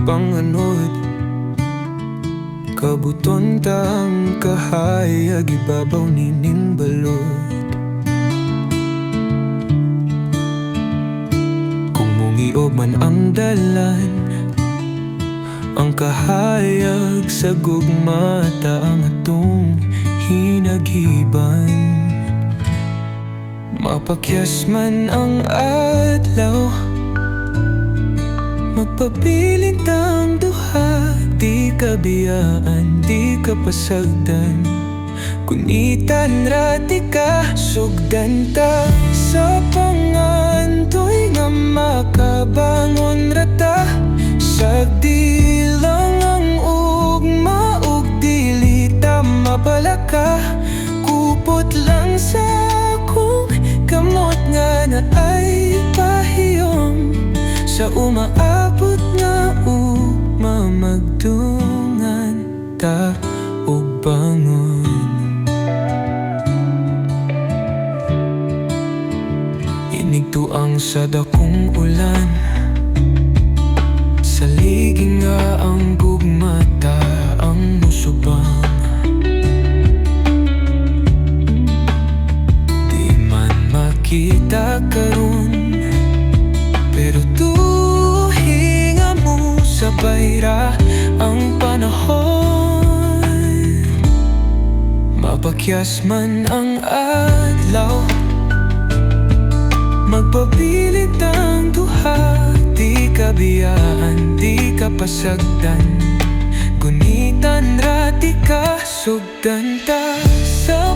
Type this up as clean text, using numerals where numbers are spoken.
panganod, kabuton tang kahayag ibabaw nining balot. Kung mungiog man ang dalan, ang kahayag sa gugmata ang atong hinaghiban. Mapakyas man ang adlaw, magpabilin tang duha. Di ka biyaan, di ka pasagdan, kunitan rati ka, sugdan ta sa pangantoy nga makabangon rata. Sagdi lang ang ugma ug dili ta mabalaka, kupot lang sa akong kamot nga na ay pahiyom sa umaabot nga ugma, magdungan ta ug bangon. Inigtuang sa dakong ulan, sa liging nga ang gugmata ang musubang. Di man makita karon, pero tuhinga mo sa bayra ang panahon. Mapakyas man ang adlaw, magpabilit ang duha. Di ka biyaan, di ka pasagdan, gunitan rati ka, sugdan ta sa